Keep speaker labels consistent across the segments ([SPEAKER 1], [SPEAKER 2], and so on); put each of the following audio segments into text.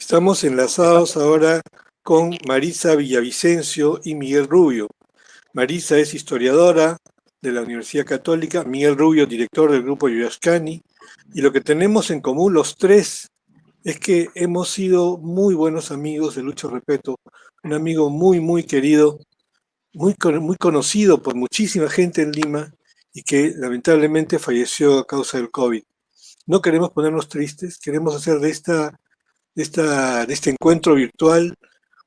[SPEAKER 1] Estamos enlazados ahora con Marisa Villavicencio y Miguel Rubio. Marisa es historiadora de la Universidad Católica, Miguel Rubio, director del grupo Yoyascani, y lo que tenemos en común los tres es que hemos sido muy buenos amigos de Lucho Repetto, un amigo muy querido, muy conocido por muchísima gente en Lima y que lamentablemente falleció a causa del COVID. No queremos ponernos tristes, queremos hacer de este encuentro virtual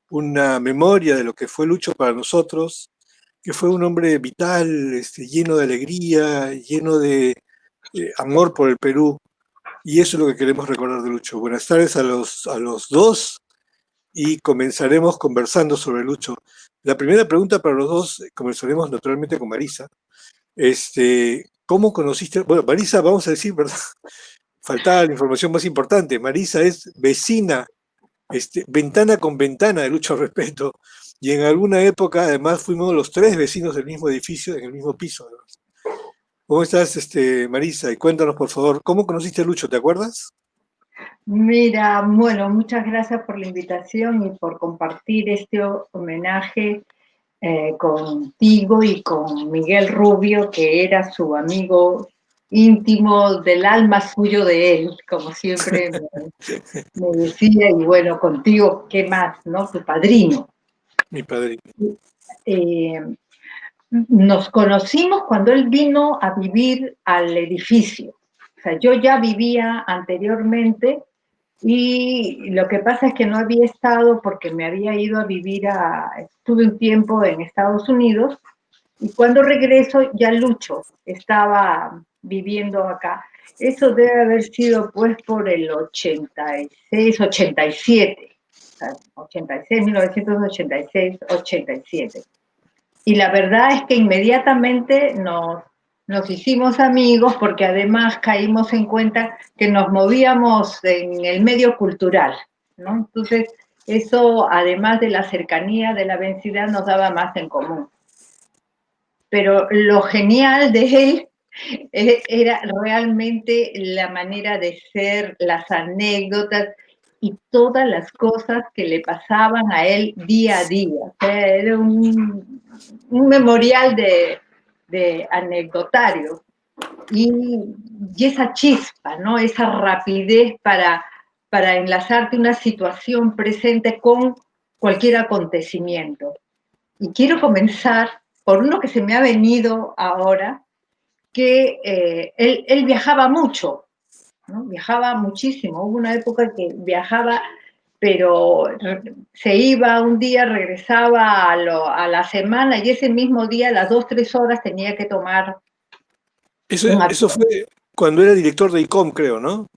[SPEAKER 1] una memoria de lo que fue Lucho para nosotros, que fue un hombre vital, lleno de alegría, lleno de amor por el Perú, y eso es lo que queremos recordar de Lucho. Buenas tardes a los dos y comenzaremos conversando sobre Lucho. La primera pregunta para los dos, comenzaremos naturalmente con Marisa. ¿Cómo conociste? Bueno, Marisa, vamos a decir, ¿verdad? Faltaba la información más importante. Marisa es vecina, ventana con ventana de Lucho Repetto, y en alguna época además fuimos los tres vecinos del mismo edificio, en el mismo piso. ¿Cómo estás, Marisa? Y cuéntanos, por favor, ¿cómo conociste a Lucho? ¿Te acuerdas?
[SPEAKER 2] Mira, bueno, muchas gracias por la invitación y por compartir este homenaje contigo y con Miguel Rubio, que era su amigo íntimo del alma suyo de él, como siempre me decía, y bueno, contigo, ¿qué más, no? Tu padrino.
[SPEAKER 1] Mi padre.
[SPEAKER 2] Eh, Nos conocimos cuando él vino a vivir al edificio. O sea, yo ya vivía anteriormente y lo que pasa es que no había estado porque me había ido a vivir estuve un tiempo en Estados Unidos y cuando regreso ya Lucho estaba viviendo acá. Eso debe haber sido pues por el 86, 87, o sea, 86, 1986, 87. Y la verdad es que inmediatamente nos hicimos amigos porque además caímos en cuenta que nos movíamos en el medio cultural, ¿no? Entonces, eso, además de la cercanía, de la densidad, nos daba más en común. Pero lo genial de él era realmente la manera de ser, las anécdotas y todas las cosas que le pasaban a él día a día. O sea, era un memorial de anecdotario. Y esa chispa, ¿no? Esa rapidez para enlazarte una situación presente con cualquier acontecimiento. Y quiero comenzar por uno que se me ha venido ahora, que él viajaba mucho, ¿no? Viajaba muchísimo. Hubo una época que viajaba, pero se iba un día, regresaba a la semana y ese mismo día, a las 2, 3 horas, tenía que tomar un
[SPEAKER 1] Eso
[SPEAKER 2] avión.
[SPEAKER 1] fue cuando era director de ICOM, creo, ¿no?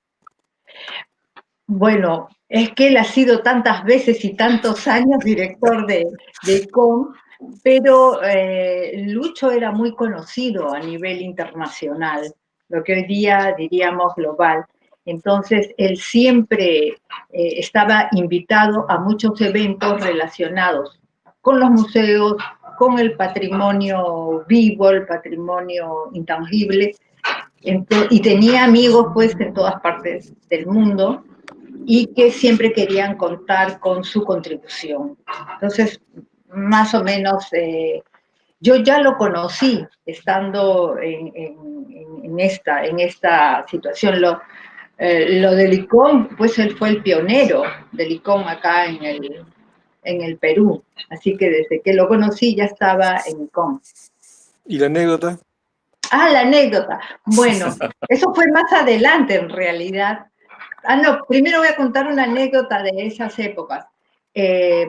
[SPEAKER 2] Bueno, es que él ha sido tantas veces y tantos años director de ICOM, pero Lucho era muy conocido a nivel internacional, lo que hoy día diríamos global. Entonces, él siempre estaba invitado a muchos eventos relacionados con los museos, con el patrimonio vivo, el patrimonio intangible, y tenía amigos pues en todas partes del mundo y que siempre querían contar con su contribución. Entonces, más o menos, yo ya lo conocí estando en esta situación. Lo del ICOM, pues él fue el pionero del ICOM acá en el Perú. Así que desde que lo conocí ya estaba en ICOM.
[SPEAKER 1] ¿Y la anécdota?
[SPEAKER 2] Ah, la anécdota. Bueno, eso fue más adelante en realidad. No, primero voy a contar una anécdota de esas épocas. Eh,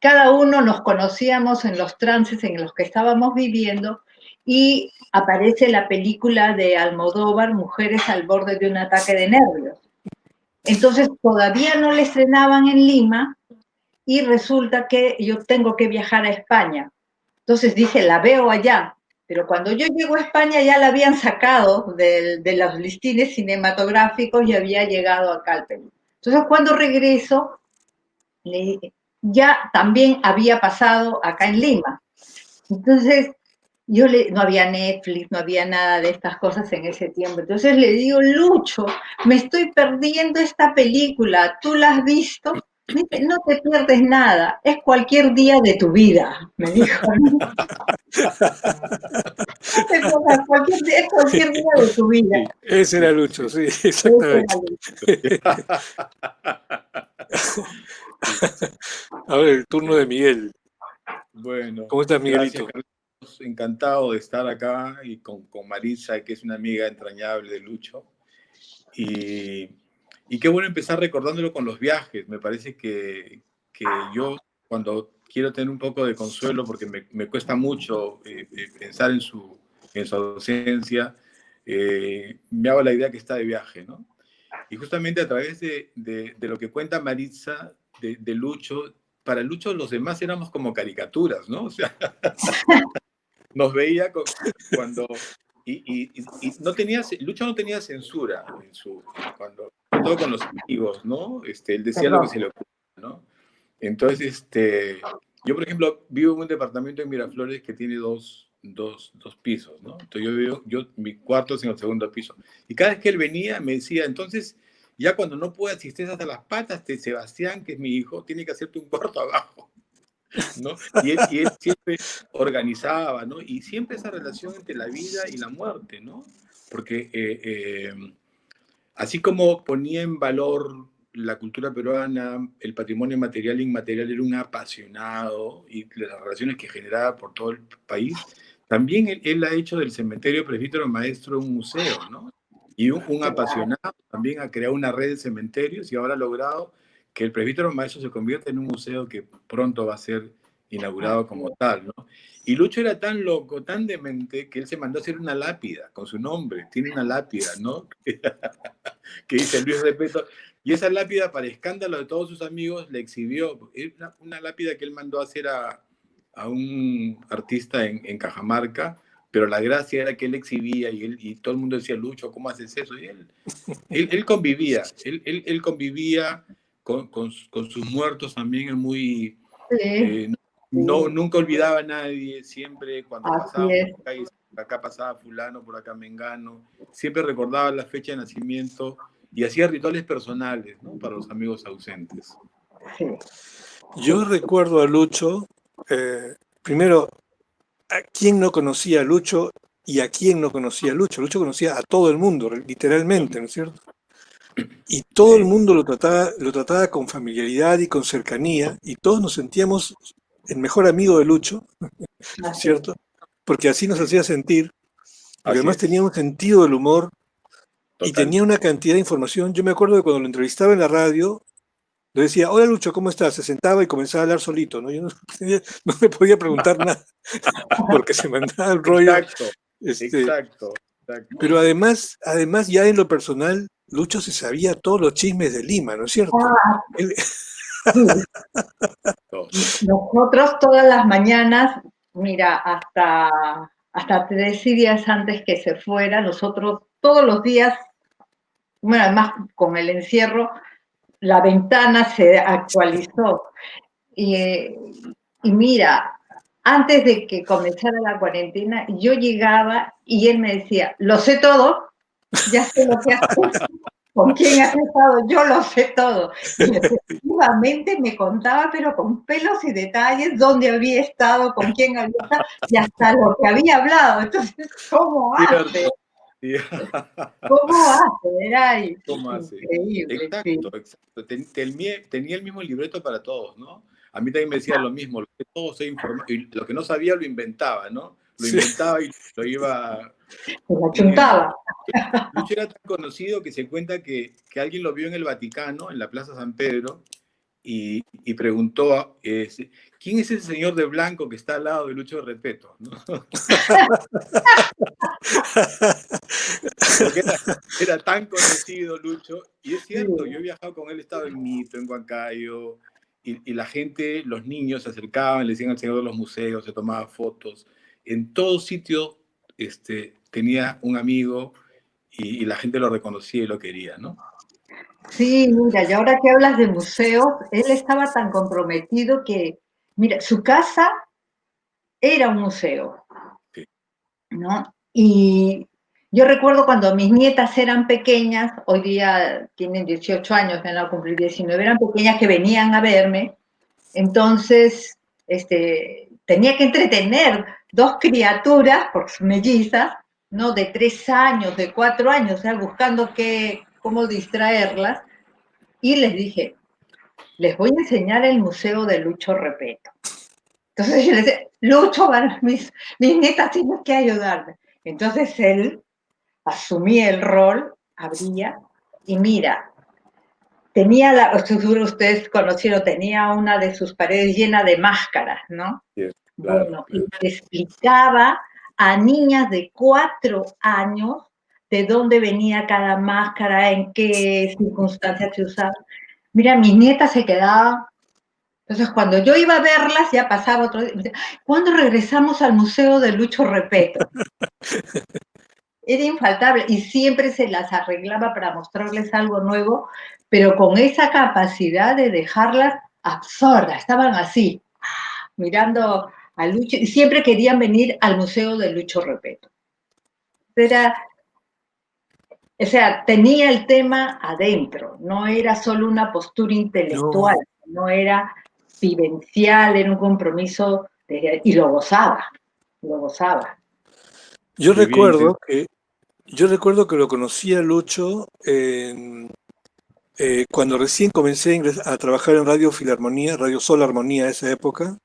[SPEAKER 2] Cada uno nos conocíamos en los trances en los que estábamos viviendo y aparece la película de Almodóvar, Mujeres al borde de un ataque de nervios. Entonces todavía no la estrenaban en Lima y resulta que yo tengo que viajar a España. Entonces dije, la veo allá. Pero cuando yo llego a España ya la habían sacado de los listines cinematográficos y había llegado acá al Perú. Entonces cuando regreso, ya también había pasado acá en Lima. Entonces no había Netflix, no había nada de estas cosas en ese tiempo. Entonces le digo, Lucho, me estoy perdiendo esta película, ¿tú la has visto? Dice, no te pierdes nada, es cualquier día de tu vida, me dijo. No te pierdas es cualquier día de tu vida.
[SPEAKER 1] Sí, ese era Lucho, sí,
[SPEAKER 2] Ese
[SPEAKER 1] exactamente.
[SPEAKER 2] era
[SPEAKER 1] A ver, el turno de Miguel.
[SPEAKER 3] Bueno,
[SPEAKER 1] ¿Cómo estás,
[SPEAKER 3] gracias,
[SPEAKER 1] Miguelito?
[SPEAKER 3] Carlos. Encantado de estar acá y con Marisa, que es una amiga entrañable de Lucho. Y qué bueno empezar recordándolo con los viajes. Me parece que yo, cuando quiero tener un poco de consuelo, porque me cuesta mucho pensar en su ausencia, me hago la idea que está de viaje, ¿no? Y justamente a través de lo que cuenta Maritza de Lucho, para Lucho los demás éramos como caricaturas, ¿no? O sea, nos veía cuando... Y no tenía, Lucho no tenía censura sobre todo con los amigos, ¿no? Él decía lo que se le ocurría, ¿no? Entonces, yo, por ejemplo, vivo en un departamento en Miraflores que tiene dos pisos, ¿no? Entonces mi cuarto es en el segundo piso. Y cada vez que él venía me decía, entonces, ya cuando no puedas y estés hasta las patas, Sebastián, que es mi hijo, tiene que hacerte un cuarto abajo, ¿no? Y él siempre organizaba, ¿no? Y siempre esa relación entre la vida y la muerte, ¿no? Porque así como ponía en valor la cultura peruana, el patrimonio material e inmaterial, era un apasionado y las relaciones que generaba por todo el país, también él ha hecho del cementerio Presbítero Maestro un museo, ¿no? Y un apasionado también ha creado una red de cementerios y ahora ha logrado que el Presbítero Maestro se convierta en un museo que pronto va a ser inaugurado como tal, ¿no? Y Lucho era tan loco, tan demente, que él se mandó a hacer una lápida con su nombre. Tiene una lápida, ¿no? Que dice Luis Repeto, y esa lápida, para escándalo de todos sus amigos, le exhibió. Es una lápida que él mandó a hacer a un artista en Cajamarca, pero la gracia era que él exhibía y todo el mundo decía, Lucho, ¿cómo haces eso? Y él convivía, él convivía con sus muertos también, él muy...
[SPEAKER 2] Sí,
[SPEAKER 3] Nunca olvidaba a nadie, siempre cuando
[SPEAKER 2] así
[SPEAKER 3] pasaba por
[SPEAKER 2] es.
[SPEAKER 3] la calle, acá pasaba fulano, por acá mengano, siempre recordaba la fecha de nacimiento y hacía rituales personales, ¿no? Para los amigos ausentes.
[SPEAKER 2] Sí.
[SPEAKER 1] Yo recuerdo a Lucho, primero, ¿a quién no conocía a Lucho y a quién no conocía a Lucho? Lucho conocía a todo el mundo, literalmente, ¿no es cierto? Y todo el
[SPEAKER 3] Sí,
[SPEAKER 1] mundo lo trataba con familiaridad y con cercanía, y todos nos sentíamos el mejor amigo de Lucho,
[SPEAKER 2] Así es.
[SPEAKER 1] ¿cierto? Porque así nos hacía sentir, porque
[SPEAKER 3] así
[SPEAKER 1] además tenía
[SPEAKER 3] es,
[SPEAKER 1] un sentido del humor y
[SPEAKER 3] total.
[SPEAKER 1] tenía una cantidad de información. Yo me acuerdo de cuando lo entrevistaba en la radio, le decía, hola Lucho, ¿cómo estás? Se sentaba y comenzaba a hablar solito, ¿no? Yo no, no me podía preguntar nada, porque se mandaba el rollo.
[SPEAKER 3] Exacto,
[SPEAKER 1] Este,
[SPEAKER 3] exacto, exacto.
[SPEAKER 1] pero además ya en lo personal, Lucho se sabía todos los chismes de Lima, ¿no es cierto?
[SPEAKER 2] Ah,
[SPEAKER 1] Él-
[SPEAKER 2] sí.
[SPEAKER 3] Dos.
[SPEAKER 2] Nosotros todas las mañanas, mira, hasta 3 días antes que se fuera, nosotros todos los días, bueno, además con el encierro, la ventana se actualizó. Y, y mira, antes de que comenzara la cuarentena, yo llegaba y él me decía, lo sé todo, ya sé lo que haces, con quién has estado, yo lo sé todo. Y efectivamente me contaba, pero con pelos y detalles, dónde había estado, con quién había estado, y hasta lo que había hablado. Entonces, ¿cómo hace?
[SPEAKER 3] Cierto. Sí.
[SPEAKER 2] ¿Cómo hace? Era
[SPEAKER 3] ¿Cómo hace?
[SPEAKER 2] increíble, sí.
[SPEAKER 3] Exacto, exacto. Tenía el mismo libreto para todos, ¿no? A mí también me decía lo mismo, lo que todo se informaba, y lo que no sabía lo inventaba, ¿no? Lo
[SPEAKER 1] sí.
[SPEAKER 3] inventaba y lo iba
[SPEAKER 2] Se la
[SPEAKER 3] poniendo.
[SPEAKER 2] chuntaba.
[SPEAKER 3] Lucho era tan conocido que se cuenta que alguien lo vio en el Vaticano, en la Plaza San Pedro, y preguntó, ¿quién es ese señor de blanco que está al lado de Lucho Repeto? ¿No? Porque era tan conocido Lucho, y es cierto, yo he viajado con él, he estado en Mito, en Huancayo, y la gente, los niños se acercaban, le decían al señor de los museos, se tomaban fotos. En todo sitio tenía un amigo y la gente lo reconocía y lo quería, ¿no?
[SPEAKER 2] Sí, mira, y ahora que hablas de museos, él estaba tan comprometido que, mira, su casa era un museo,
[SPEAKER 3] Sí.
[SPEAKER 2] ¿no? Y Yo recuerdo cuando mis nietas eran pequeñas, hoy día tienen 18 años, van a cumplir 19, eran pequeñas que venían a verme, entonces tenía que entretener dos criaturas, por mellizas, ¿no? De 3 años, de 4 años, o sea, buscando cómo distraerlas, y les dije, les voy a enseñar el museo de Lucho Repetto. Entonces yo le decía, Lucho, mis nietas tienen que ayudarme. Entonces él asumía el rol, abría, y mira, seguro ustedes conocieron, tenía una de sus paredes llena de máscaras, ¿no?
[SPEAKER 3] Sí, claro,
[SPEAKER 2] Bueno, y
[SPEAKER 3] claro.
[SPEAKER 2] le explicaba a niñas de 4 años de dónde venía cada máscara, en qué circunstancias se usaba. Mira, mis nietas se quedaban. Entonces, cuando yo iba a verlas, ya pasaba otro día. ¿Cuándo regresamos al museo de Lucho Repetto? Era infaltable y siempre se las arreglaba para mostrarles algo nuevo, pero con esa capacidad de dejarlas absortas, estaban así, mirando a Lucho, y siempre querían venir al museo de Lucho Repetto. O sea, tenía el tema adentro, no era solo una postura intelectual, no era vivencial, era un compromiso, y lo gozaba, lo gozaba.
[SPEAKER 1] Yo
[SPEAKER 3] Vivía
[SPEAKER 1] recuerdo que lo conocí a Lucho cuando recién comencé a trabajar en Radio Filarmonía, Radio Sol Armonía, esa época.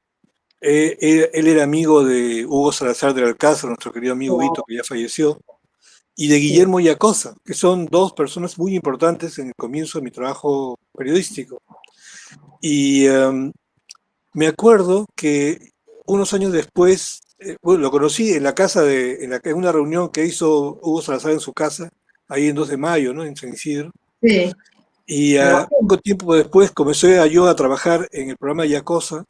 [SPEAKER 1] Él era amigo de Hugo Salazar del Alcázar, nuestro querido amigo Vito, que ya falleció, y de
[SPEAKER 2] Sí.
[SPEAKER 1] Guillermo Yacosa, que son dos personas muy importantes en el comienzo de mi trabajo periodístico. Y me acuerdo que unos años después, bueno, lo conocí en la casa en una reunión que hizo Hugo Salazar en su casa, ahí en 2 de mayo, ¿no? En San Isidro.
[SPEAKER 2] Sí,
[SPEAKER 1] Y
[SPEAKER 2] pero
[SPEAKER 1] poco tiempo después comencé yo a trabajar en el programa Yacosa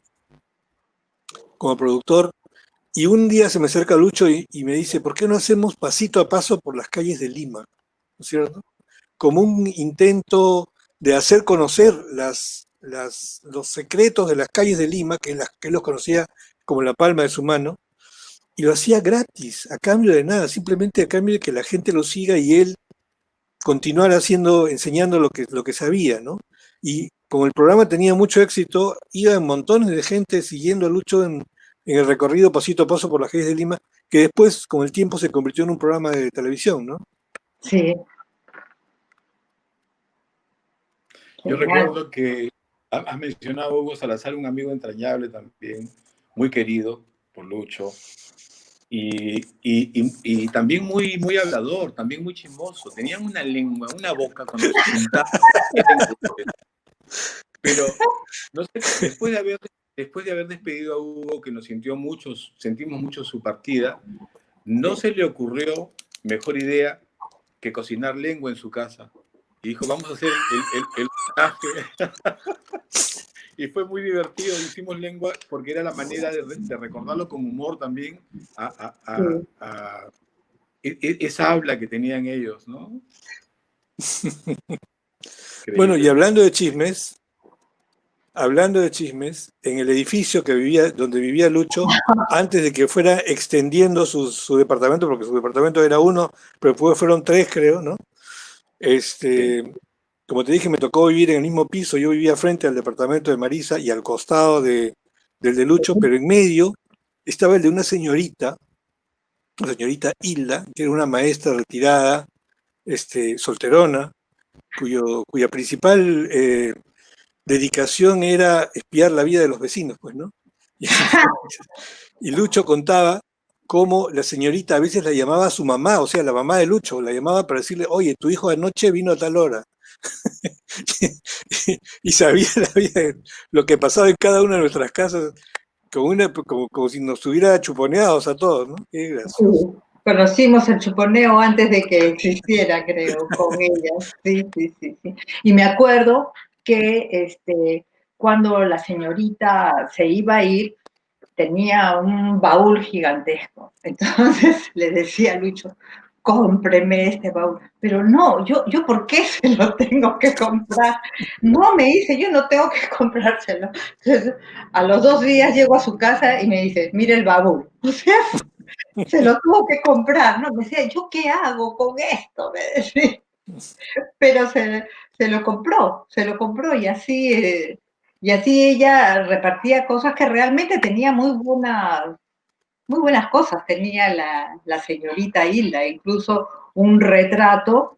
[SPEAKER 1] como productor. Y un día se me acerca Lucho y me dice, ¿por qué no hacemos pasito a paso por las calles de Lima? ¿No es cierto? Como un intento de hacer conocer los secretos de las calles de Lima, que él los conocía como la palma de su mano, y lo hacía gratis, a cambio de nada, simplemente a cambio de que la gente lo siga y él continuar enseñando lo que sabía, ¿no? Y como el programa tenía mucho éxito, iban montones de gente siguiendo a Lucho en el recorrido pasito a paso por las calles de Lima, que después, con el tiempo, se convirtió en un programa de televisión, ¿no?
[SPEAKER 2] sí,
[SPEAKER 3] Yo
[SPEAKER 2] genial.
[SPEAKER 3] recuerdo que has mencionado a Hugo Salazar, un amigo entrañable también, muy querido por Lucho, y también muy hablador, también muy chismoso. Tenían una lengua, una boca cuando se juntaba. Pero, no sé, después de haber despedido a Hugo, que sentimos mucho su partida, no se le ocurrió mejor idea que cocinar lengua en su casa. Y dijo, vamos a hacer el y fue muy divertido, hicimos lengua porque era la manera de recordarlo con humor también a esa habla que tenían ellos, ¿no?
[SPEAKER 1] Bueno, y
[SPEAKER 3] Increíble.
[SPEAKER 1] hablando de chismes, en el edificio donde vivía Lucho, antes de que fuera extendiendo su departamento, porque su departamento era uno, pero después fueron 3, creo, ¿no?
[SPEAKER 3] Sí.
[SPEAKER 1] Como te dije, me tocó vivir en el mismo piso. Yo vivía frente al departamento de Marisa y al costado del de Lucho, pero en medio estaba el de una señorita, la señorita Hilda, que era una maestra retirada, solterona, cuya principal dedicación era espiar la vida de los vecinos, pues, ¿no? Y Lucho contaba cómo la señorita a veces la llamaba a su mamá, o sea, la mamá de Lucho, la llamaba para decirle, oye, tu hijo anoche vino a tal hora. Y sabía la vida, lo que pasaba en cada una de nuestras casas, como si nos hubiera chuponeados a todos, ¿no? Qué gracioso.
[SPEAKER 2] Conocimos el chuponeo antes de que existiera, creo, con ellas. Sí, sí, sí, sí. Y me acuerdo que cuando la señorita se iba a ir, tenía un baúl gigantesco. Entonces le decía a Lucho, cómpreme este baúl. Pero no, yo ¿por qué se lo tengo que comprar? No, me dice, yo no tengo que comprárselo. Entonces, a los 2 días llego a su casa y me dice, mire el baúl. O sea, Se lo tuvo que comprar, ¿no? Me decía, ¿yo qué hago con esto? Me decía. Pero se lo compró y así ella repartía cosas que realmente tenía muy buenas cosas. Tenía la señorita Hilda, incluso un retrato,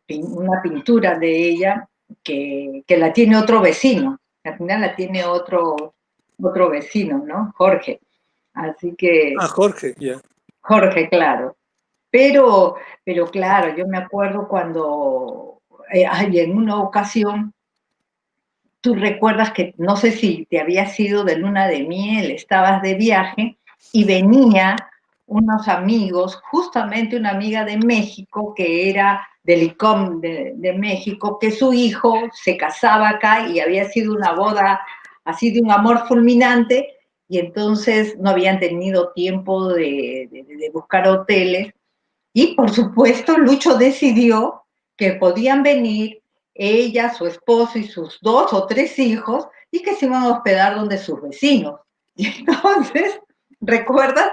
[SPEAKER 2] una pintura de ella que la tiene otro vecino. Al final la tiene otro vecino, ¿no? Jorge. Así que,
[SPEAKER 1] Ah, Jorge, ya.
[SPEAKER 2] Jorge, claro. Pero claro, yo me acuerdo cuando en una ocasión, tú recuerdas que no sé si te habías ido de luna de miel, estabas de viaje y venía unos amigos, justamente una amiga de México que era del ICOM de México, que su hijo se casaba acá y había sido una boda así de un amor fulminante y entonces no habían tenido tiempo de buscar hoteles y por supuesto, Lucho decidió que podían venir ella, su esposo y sus 2 o 3 hijos y que se iban a hospedar donde sus vecinos. Y entonces, ¿recuerdas?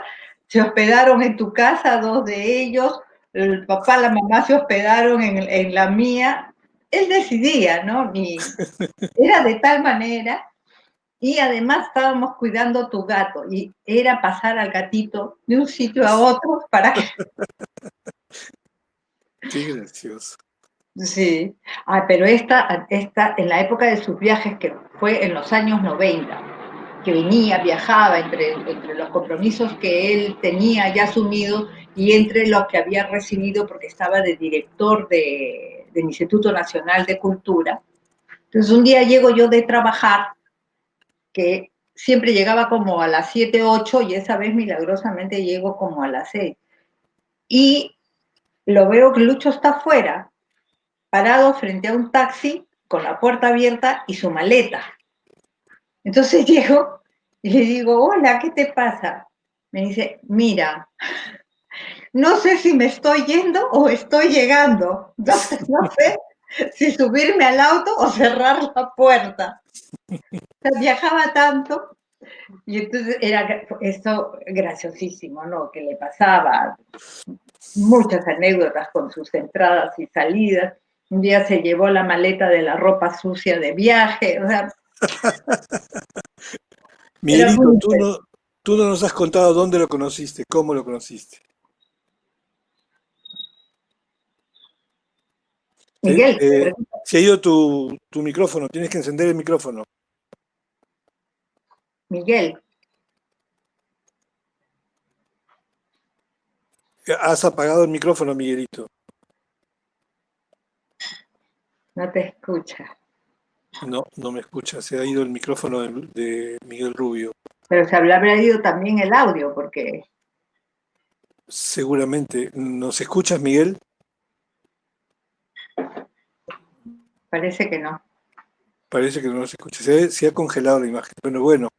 [SPEAKER 2] Se hospedaron en tu casa 2 de ellos, el papá, la mamá se hospedaron en la mía. Él decidía, ¿no? Y era de tal manera y además estábamos cuidando a tu gato y era pasar al gatito de un sitio a otro para que...
[SPEAKER 1] Qué gracioso.
[SPEAKER 2] Sí, pero esta, en la época de sus viajes, que fue en los años 90, que venía, viajaba entre los compromisos que él tenía ya asumidos y entre los que había recibido porque estaba de director del Instituto Nacional de Cultura. Entonces un día llego yo de trabajar, que siempre llegaba como a las 7, 8 y esa vez milagrosamente llego como a las 6. Y lo veo que Lucho está afuera parado frente a un taxi con la puerta abierta y su maleta. Entonces llego y le digo, hola, ¿qué te pasa? Me dice, mira, no sé si me estoy yendo o estoy llegando. Entonces no sé si subirme al auto o cerrar la puerta. O sea, viajaba tanto y entonces era esto graciosísimo, ¿no? Que le pasaba muchas anécdotas con sus entradas y salidas. Un día se llevó la maleta de la ropa sucia de viaje, o sea, era muy
[SPEAKER 1] Miguelito,
[SPEAKER 2] interesante.
[SPEAKER 1] tú no nos has contado dónde lo conociste, cómo lo conociste.
[SPEAKER 2] Miguel,
[SPEAKER 1] Se ha ido tu micrófono, tienes que encender el micrófono.
[SPEAKER 2] Miguel,
[SPEAKER 1] Has apagado el micrófono, Miguelito.
[SPEAKER 2] no te escucha.
[SPEAKER 1] No, no me escucha, se ha ido el micrófono de Miguel Rubio.
[SPEAKER 2] Pero se habrá ido también el audio, porque
[SPEAKER 1] Seguramente. ¿Nos escuchas, Miguel?
[SPEAKER 2] parece que no.
[SPEAKER 1] Parece que no nos escucha. Se ha congelado la imagen. Bueno,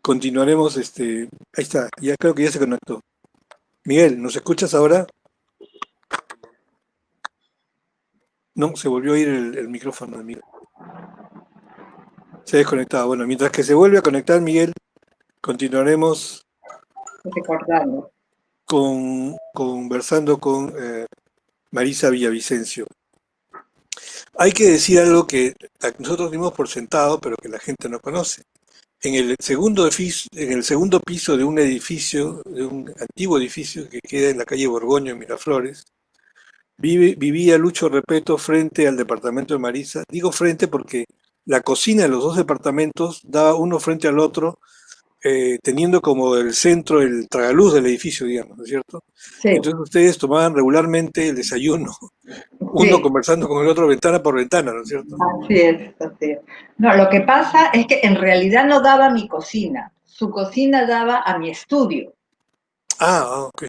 [SPEAKER 1] continuaremos. Ahí está, ya creo que ya se conectó. Miguel, ¿nos escuchas ahora? No, se volvió a ir el micrófono de Miguel. Se ha desconectado. Bueno, mientras que se vuelve a conectar Miguel, continuaremos
[SPEAKER 2] Recordando.
[SPEAKER 1] conversando con Marisa Villavicencio. Hay que decir algo que nosotros dimos por sentado, pero que la gente no conoce. En el segundo piso de un edificio, de un antiguo edificio que queda en la calle Borgoño, en Miraflores, vivía Lucho Repeto frente al departamento de Marisa. Digo frente porque la cocina de los dos departamentos daba uno frente al otro, teniendo como el centro el tragaluz del edificio, digamos, ¿no es cierto?
[SPEAKER 2] Sí,
[SPEAKER 1] Entonces ustedes tomaban regularmente el desayuno, uno
[SPEAKER 2] sí,
[SPEAKER 1] conversando con el otro ventana por ventana, ¿no es cierto?
[SPEAKER 2] así es, así es. No, lo que pasa es que en realidad no daba a mi cocina, su cocina daba a mi estudio.
[SPEAKER 1] Ok.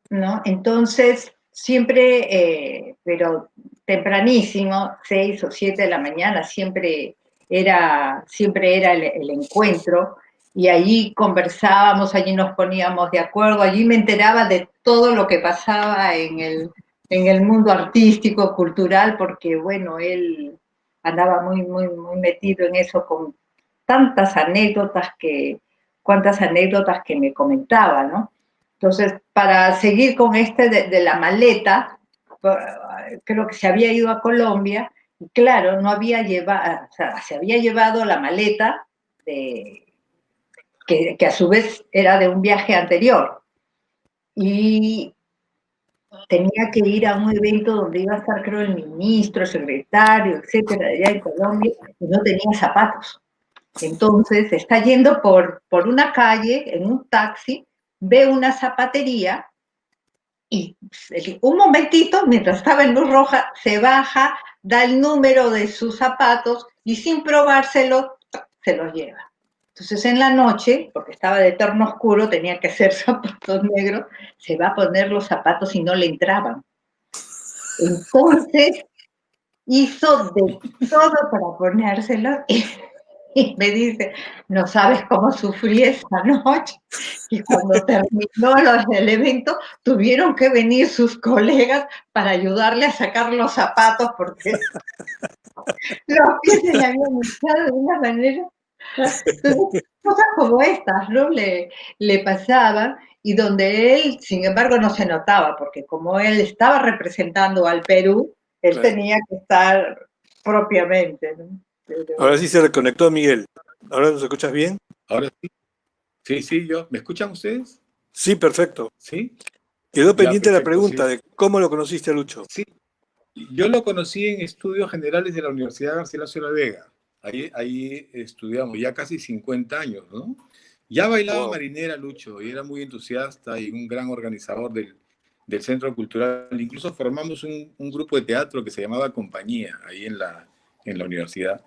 [SPEAKER 2] ¿No? Entonces, siempre, pero tempranísimo, 6 o 7 de la mañana, siempre era el encuentro, y allí conversábamos, allí nos poníamos de acuerdo, allí me enteraba de todo lo que pasaba en el mundo artístico, cultural, porque, bueno, él andaba muy, muy, muy metido en eso con tantas anécdotas cuantas anécdotas que me comentaba, ¿no? Entonces, para seguir con de la maleta, creo que se había ido a Colombia, y claro, no había llevado, o sea, se había llevado la maleta que a su vez era de un viaje anterior. Y tenía que ir a un evento donde iba a estar, creo, el ministro, el secretario, etcétera, allá en Colombia, y no tenía zapatos. Entonces está yendo por una calle, en un taxi, ve una zapatería y un momentito, mientras estaba en luz roja, se baja, da el número de sus zapatos y sin probárselo, se los lleva. Entonces en la noche, porque estaba de terno oscuro, tenía que hacer zapatos negros, se va a poner los zapatos y no le entraban. Entonces hizo de todo para ponérselos y me dice, no sabes cómo sufrí esa noche. Y cuando terminó el evento, tuvieron que venir sus colegas para ayudarle a sacar los zapatos porque los pies se le habían hinchado de una manera. Entonces, cosas como estas, ¿no? Le pasaban y donde él, sin embargo, no se notaba, porque como él estaba representando al Perú, él
[SPEAKER 1] Claro.
[SPEAKER 2] tenía que estar propiamente, ¿no? Pero...
[SPEAKER 1] Ahora sí se reconectó Miguel. ¿Ahora nos escuchas bien?
[SPEAKER 3] Ahora sí. Sí, sí, ¿me escuchan ustedes?
[SPEAKER 1] Sí, perfecto.
[SPEAKER 3] Sí.
[SPEAKER 1] Quedó
[SPEAKER 3] Ya,
[SPEAKER 1] pendiente la
[SPEAKER 3] perfecto,
[SPEAKER 1] pregunta
[SPEAKER 3] sí.
[SPEAKER 1] de cómo lo conociste a Lucho.
[SPEAKER 3] Sí, yo lo conocí en estudios generales de la Universidad Garcilaso de la Vega. Ahí estudiamos ya casi 50 años, ¿no? Ya bailaba
[SPEAKER 1] Wow.
[SPEAKER 3] marinera Lucho y era muy entusiasta y un gran organizador del Centro Cultural. Incluso formamos un grupo de teatro que se llamaba Compañía, ahí en la universidad.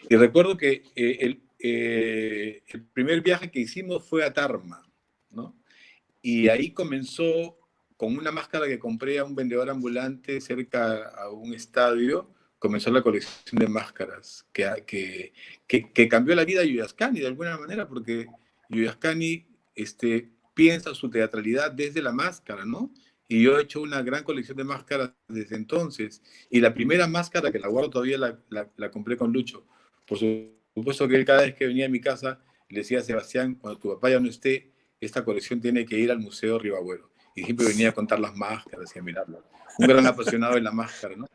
[SPEAKER 3] Y recuerdo que el primer viaje que hicimos fue a Tarma, ¿no? Y ahí comenzó con una máscara que compré a un vendedor ambulante cerca a un estadio, comenzó la colección de máscaras que cambió la vida de Yuyascani de alguna manera, porque Yuyascani piensa su teatralidad desde la máscara, ¿no? Y yo he hecho una gran colección de máscaras desde entonces. Y la primera máscara que la guardo todavía la compré con Lucho. Por supuesto que él cada vez que venía a mi casa le decía a Sebastián, cuando tu papá ya no esté, esta colección tiene que ir al Museo Ribagüero. Y siempre venía a contar las máscaras y a mirarlas. Un gran apasionado de la máscara, ¿no?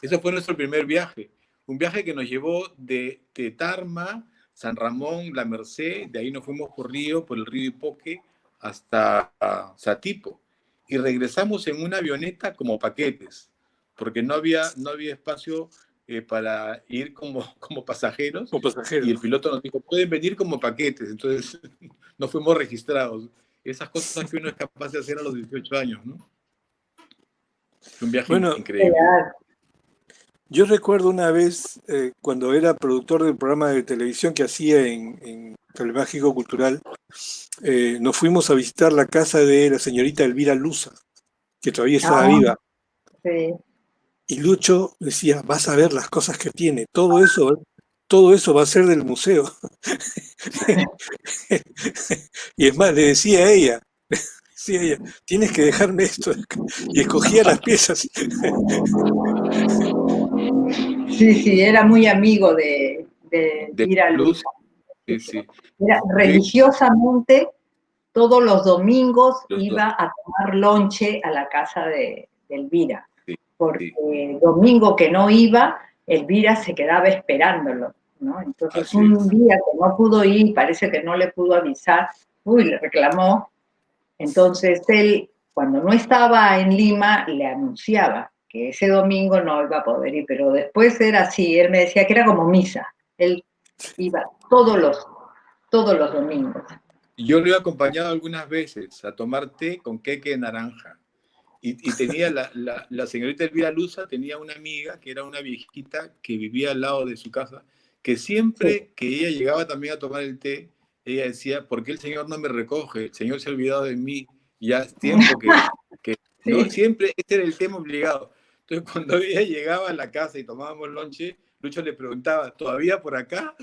[SPEAKER 3] Ese fue nuestro primer viaje. Un viaje que nos llevó de Tarma, San Ramón, La Merced, de ahí nos fuimos por río, por el río Ipoque, hasta Satipo. Y regresamos en una avioneta como paquetes, porque no había espacio para ir como pasajeros.
[SPEAKER 1] Como pasajero.
[SPEAKER 3] Y el piloto nos dijo, pueden venir como paquetes. Entonces no fuimos registrados. Esas cosas que uno es capaz de hacer a los 18 años, ¿no? Un viaje increíble.
[SPEAKER 1] Yo recuerdo una vez, cuando era productor del programa de televisión que hacía en el Mágico Cultural, nos fuimos a visitar la casa de la señorita Elvira Luza, que todavía estaba viva.
[SPEAKER 2] Sí.
[SPEAKER 1] Y Lucho decía, vas a ver las cosas que tiene, todo eso va a ser del museo. Y es más, le decía a ella, tienes que dejarme esto. Y escogía las piezas.
[SPEAKER 2] Sí, era muy amigo de Elvira Luza.
[SPEAKER 3] Sí, sí.
[SPEAKER 2] Era religiosamente, todos los domingos iba a tomar lonche a la casa de Elvira.
[SPEAKER 3] Sí,
[SPEAKER 2] porque domingo que no iba, Elvira se quedaba esperándolo, ¿no? Entonces
[SPEAKER 3] así
[SPEAKER 2] un
[SPEAKER 3] es.
[SPEAKER 2] día que no pudo ir, parece que no le pudo avisar, le reclamó. Entonces él, cuando no estaba en Lima, le anunciaba que ese domingo no iba a poder ir, pero después era así, él me decía que era como misa, él iba todos los domingos.
[SPEAKER 3] Yo lo he acompañado algunas veces a tomar té con queque de naranja. Y tenía la señorita Elvira Luza, tenía una amiga que era una viejita que vivía al lado de su casa, que siempre que ella llegaba también a tomar el té, ella decía, ¿por qué el Señor no me recoge? El Señor se ha olvidado de mí, ya es tiempo que ¿no? Siempre este era el tema obligado. Entonces cuando ella llegaba a la casa y tomábamos lonche, Lucho le preguntaba, ¿todavía por acá?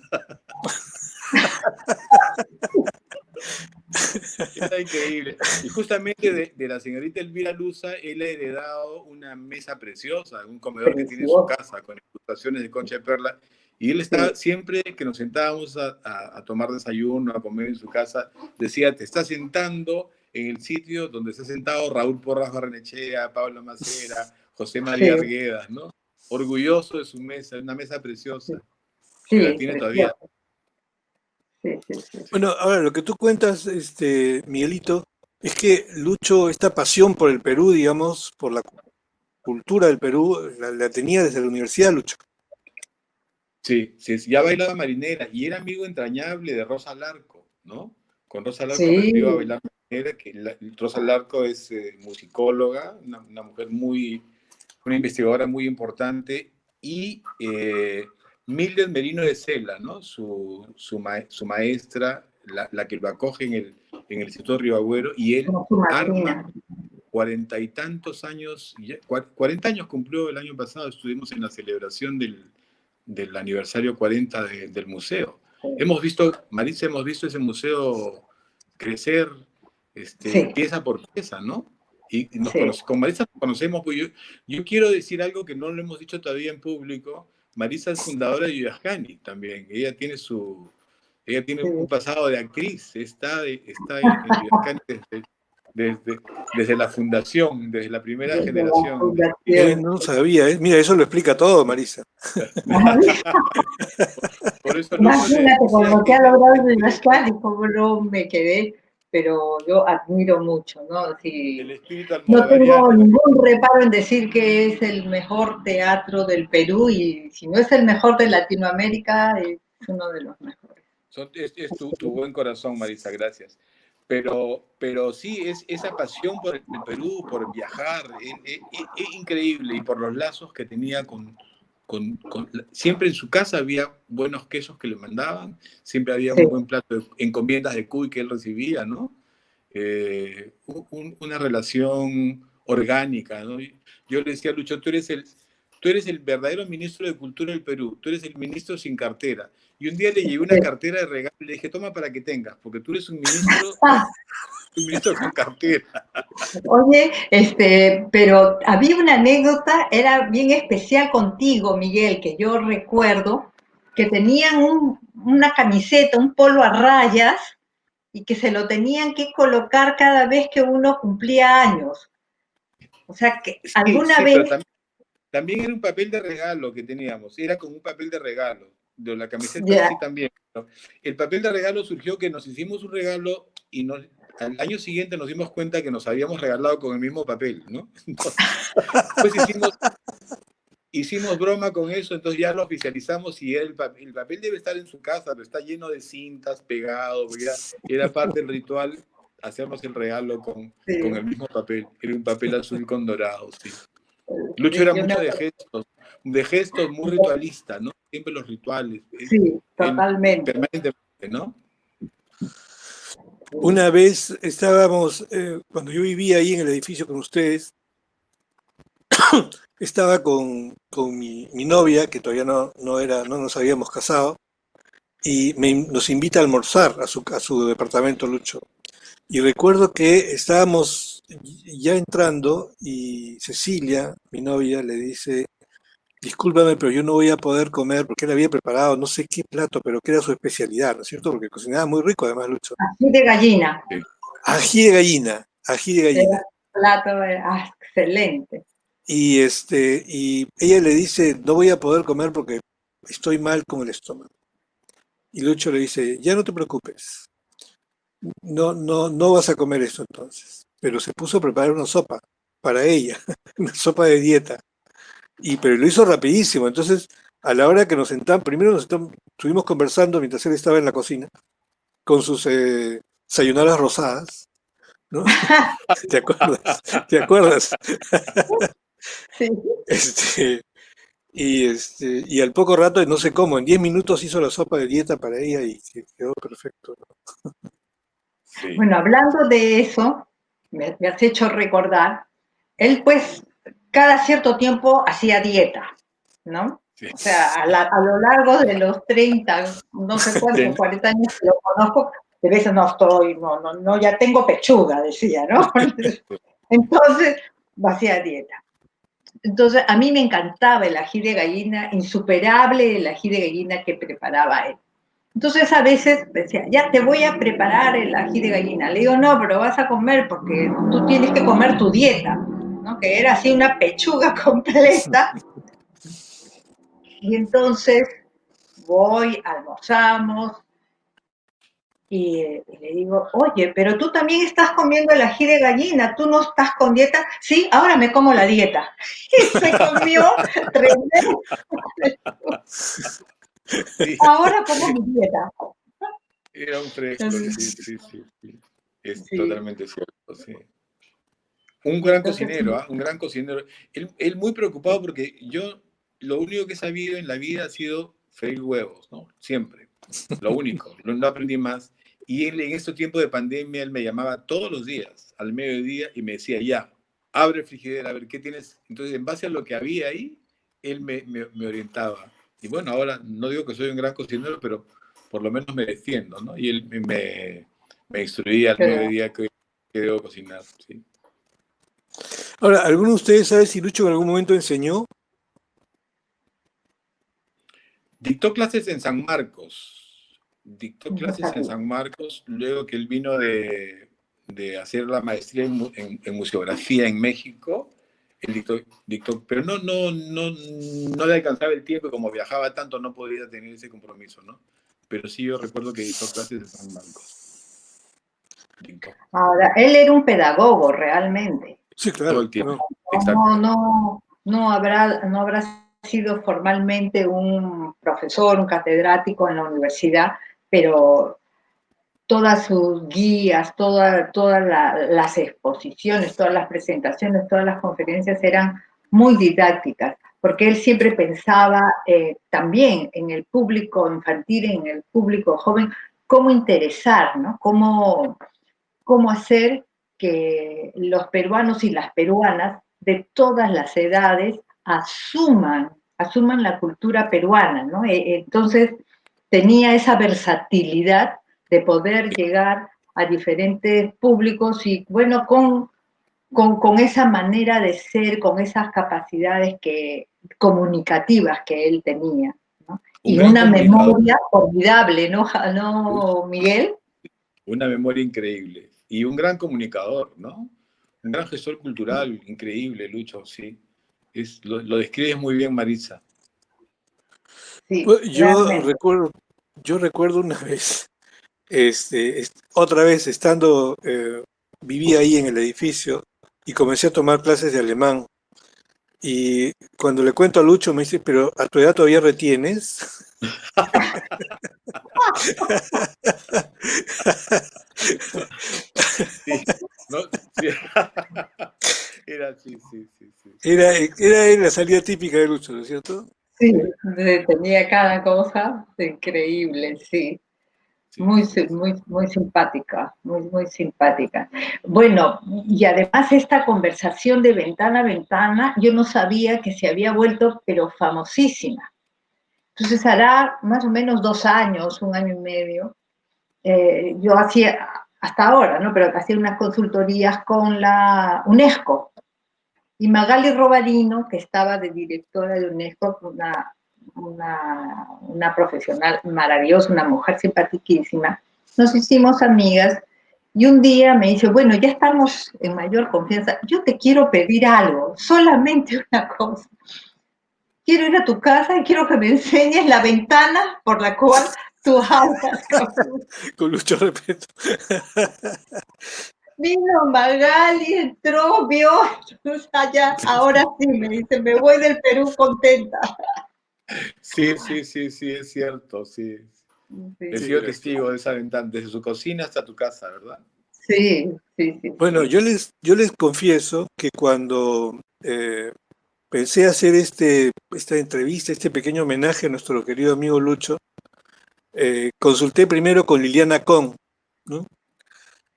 [SPEAKER 3] Era increíble. Y justamente de la señorita Elvira Luza, él ha heredado una mesa preciosa, un comedor que tiene en su casa, con ilustraciones de concha de perla. Y él estaba, siempre que nos sentábamos a tomar desayuno, a comer en su casa, decía, te estás sentando en el sitio donde se ha sentado Raúl Porras Barrenechea, Pablo Macera, José María Arguedas, ¿no? Orgulloso de su mesa, una mesa preciosa, que la tiene todavía.
[SPEAKER 2] Sí.
[SPEAKER 1] Bueno, ahora lo que tú cuentas, Miguelito, es que Lucho, esta pasión por el Perú, digamos, por la cultura del Perú, la tenía desde la universidad, Lucho.
[SPEAKER 3] Sí, ya bailaba marinera y era amigo entrañable de Rosa Larco, ¿no? Con Rosa Larco me iba a bailar marinera, que Rosa Larco es musicóloga, una mujer una investigadora muy importante, y Mildred Merino de Cela, ¿no? Su maestra, la que lo acoge en el Instituto Río Agüero, y él arma 40 y tantos años, 40 años cumplió el año pasado, estuvimos en la celebración del aniversario 40 del museo. Marisa, hemos visto ese museo crecer pieza por pieza, ¿no? Y con Marisa nos conocemos, pues yo quiero decir algo que no lo hemos dicho todavía en público. Marisa es fundadora de Yuyascani también. Ella tiene un pasado de actriz, está en Yuyascani desde la fundación, desde la primera generación.
[SPEAKER 1] No lo sabía, ¿eh? Mira, eso lo explica todo, Marisa.
[SPEAKER 3] Por eso
[SPEAKER 2] imagínate con lo que ha logrado Yuyascani, como no me quedé, pero yo admiro mucho, ¿no? Sí,
[SPEAKER 3] el espíritu
[SPEAKER 2] no tengo
[SPEAKER 3] almodovariano.
[SPEAKER 2] ningún reparo en decir que es el mejor teatro del Perú, y si no es el mejor de Latinoamérica, es uno de los mejores.
[SPEAKER 3] Es tu buen corazón, Marisa, gracias. Pero sí, es esa pasión por el Perú, por viajar, es increíble, y por los lazos que tenía siempre en su casa había buenos quesos que le mandaban, siempre había un buen plato de encomiendas de cuy que él recibía, ¿no? Una relación orgánica, ¿no? Yo le decía a Lucho, tú eres el verdadero ministro de Cultura del Perú, tú eres el ministro sin cartera. Y un día le llevé una cartera de regalo y le dije, toma para que tengas, porque tú eres un ministro con cartera.
[SPEAKER 2] Oye, pero había una anécdota, era bien especial contigo, Miguel, que yo recuerdo, que tenían una camiseta, un polo a rayas, y que se lo tenían que colocar cada vez que uno cumplía años. O sea, que alguna vez...
[SPEAKER 3] Pero también era un papel de regalo que teníamos, era como un papel de regalo, de la camiseta sí también. ¿No? El papel de regalo surgió que nos hicimos un regalo y al año siguiente nos dimos cuenta que nos habíamos regalado con el mismo papel, ¿no? Entonces hicimos broma con eso, entonces ya lo oficializamos, y el papel debe estar en su casa, pero está lleno de cintas, pegado, era parte del ritual hacernos el regalo con el mismo papel, era un papel azul con dorado, sí. Lucho era mucho de gestos muy ritualista, ¿no? Siempre los rituales.
[SPEAKER 2] Sí, totalmente.
[SPEAKER 3] Permanentemente, ¿no?
[SPEAKER 1] Una vez estábamos, cuando yo vivía ahí en el edificio con ustedes, estaba con mi novia, que todavía no nos habíamos casado, y nos invita a almorzar a su departamento, Lucho. Y recuerdo que estábamos ya entrando y Cecilia, mi novia, le dice, discúlpame, pero yo no voy a poder comer, porque él había preparado no sé qué plato, pero que era su especialidad, ¿no es cierto? Porque cocinaba muy rico, además, Lucho.
[SPEAKER 2] Ají de gallina.
[SPEAKER 3] Sí.
[SPEAKER 1] Ají de gallina, ají de gallina.
[SPEAKER 2] Era un plato excelente.
[SPEAKER 1] Y ella le dice, no voy a poder comer porque estoy mal con el estómago. Y Lucho le dice, ya no te preocupes, no vas a comer esto entonces. Pero se puso a preparar una sopa para ella, una sopa de dieta. Pero lo hizo rapidísimo. Entonces, a la hora que nos sentamos, primero estuvimos conversando mientras él estaba en la cocina, con sus sayunaras rosadas, ¿no? ¿Te acuerdas? ¿Te acuerdas?
[SPEAKER 2] Sí.
[SPEAKER 1] Y al poco rato, no sé cómo, en 10 minutos hizo la sopa de dieta para ella y quedó perfecto, ¿no?
[SPEAKER 3] Sí.
[SPEAKER 2] Bueno, hablando de eso, me has hecho recordar, él pues cada cierto tiempo hacía dieta, ¿no?
[SPEAKER 3] Sí.
[SPEAKER 2] O sea, a lo largo de los 30, no sé cuántos, 40 años que lo conozco, de veces no, ya tengo pechuga, decía, ¿no? Entonces, hacía dieta. Entonces, a mí me encantaba el ají de gallina, insuperable el ají de gallina que preparaba él. Entonces a veces decía, ya te voy a preparar el ají de gallina. Le digo, no, pero vas a comer porque tú tienes que comer tu dieta, ¿no? Que era así una pechuga completa. Y entonces voy, almorzamos, y le digo, oye, pero tú también estás comiendo el ají de gallina, tú no estás con dieta. Sí, ahora me como la dieta. Y se comió tremendo.
[SPEAKER 3] Sí,
[SPEAKER 2] Ahora como mi dieta.
[SPEAKER 3] era un fresco, sí, sí, sí, sí. Es
[SPEAKER 2] Sí,
[SPEAKER 3] totalmente cierto, sí. Un gran
[SPEAKER 2] entonces
[SPEAKER 3] cocinero, ¿ah? Un gran cocinero. Él muy preocupado porque yo lo único que he sabido en la vida ha sido freír huevos, ¿no? Siempre. Lo único, no aprendí más. Y él en estos tiempos de pandemia, él me llamaba todos los días, al mediodía, y me decía, ya, abre el frigider, a ver qué tienes. Entonces, en base a lo que había ahí, él me orientaba. Y bueno, ahora no digo que soy un gran cocinero, pero por lo menos me defiendo, ¿no? Y él me instruía al
[SPEAKER 2] pero,
[SPEAKER 3] mediodía que debo cocinar, ¿sí?
[SPEAKER 1] Ahora, ¿alguno de ustedes sabe si Lucho en algún momento enseñó?
[SPEAKER 3] Dictó clases en San Marcos. Dictó
[SPEAKER 2] no
[SPEAKER 3] clases en
[SPEAKER 2] sabía.
[SPEAKER 3] San Marcos, luego que él vino de hacer la maestría en museografía en México. Él dictó, pero no le alcanzaba el tiempo, y como viajaba tanto no podía tener ese compromiso, ¿no? Pero sí yo recuerdo que dictó clases en San Marcos. Dictó
[SPEAKER 2] Ahora, él era un pedagogo realmente.
[SPEAKER 1] Sí,
[SPEAKER 3] todo
[SPEAKER 1] claro.
[SPEAKER 3] el tiempo.
[SPEAKER 1] No.
[SPEAKER 3] Exacto.
[SPEAKER 2] No habrá sido formalmente un profesor, un catedrático en la universidad, pero todas sus guías, todas las exposiciones, todas las presentaciones, todas las conferencias eran muy didácticas, porque él siempre pensaba también en el público infantil, en el público joven, cómo interesar, ¿no? Cómo hacer que los peruanos y las peruanas de todas las edades asuman la cultura peruana, ¿no? Entonces tenía esa versatilidad de poder llegar a diferentes públicos y bueno, con esa manera de ser, con esas capacidades comunicativas que él tenía, ¿no?
[SPEAKER 3] Un
[SPEAKER 2] Y
[SPEAKER 3] gran
[SPEAKER 2] una
[SPEAKER 3] comunicador,
[SPEAKER 2] memoria formidable, ¿no,
[SPEAKER 3] uf,
[SPEAKER 2] ¿no Miguel?
[SPEAKER 3] una memoria increíble. Y un gran comunicador, ¿no? Un gran gestor cultural, increíble, Lucho, sí. Lo describes muy bien, Marisa.
[SPEAKER 2] Sí,
[SPEAKER 1] Pues
[SPEAKER 2] realmente.
[SPEAKER 1] yo recuerdo una vez, otra vez estando, vivía ahí en el edificio y comencé a tomar clases de alemán. Y cuando le cuento a Lucho me dice, pero ¿a tu edad todavía retienes?
[SPEAKER 3] Sí, ¿no? Sí. Era así, sí, sí, sí, sí.
[SPEAKER 1] Era la salida típica de Lucho, ¿no es cierto?
[SPEAKER 2] Sí, tenía cada cosa increíble, sí.
[SPEAKER 3] Sí, sí, sí.
[SPEAKER 2] Muy simpática, muy simpática. Bueno, y además esta conversación de ventana a ventana, yo no sabía que se había vuelto, pero famosísima. Entonces hará más o menos 2 años, 1 año y medio, yo hacía, hasta ahora, ¿no? Pero hacía unas consultorías con la UNESCO. Y Magali Robalino, que estaba de directora de UNESCO, una profesional maravillosa, una mujer simpaticísima, nos hicimos amigas y un día me dice, bueno, ya estamos en mayor confianza, yo te quiero pedir algo, solamente una cosa. Quiero ir a tu casa y quiero que me enseñes la ventana por la cual tú hablas con...
[SPEAKER 1] Con Lucho respeto.
[SPEAKER 2] Vino Magali, entró, vio, allá, ahora sí, me dice, me voy del Perú contenta.
[SPEAKER 3] Sí, sí, sí, sí, es cierto, sí. He
[SPEAKER 2] Sí,
[SPEAKER 3] sido
[SPEAKER 1] Sí,
[SPEAKER 3] testigo de esa ventana, desde su cocina hasta tu casa, ¿verdad?
[SPEAKER 2] sí, sí, sí,
[SPEAKER 1] bueno,
[SPEAKER 2] sí.
[SPEAKER 1] yo les confieso que cuando pensé hacer esta entrevista, este pequeño homenaje a nuestro querido amigo Lucho, consulté primero con Liliana Con, ¿no?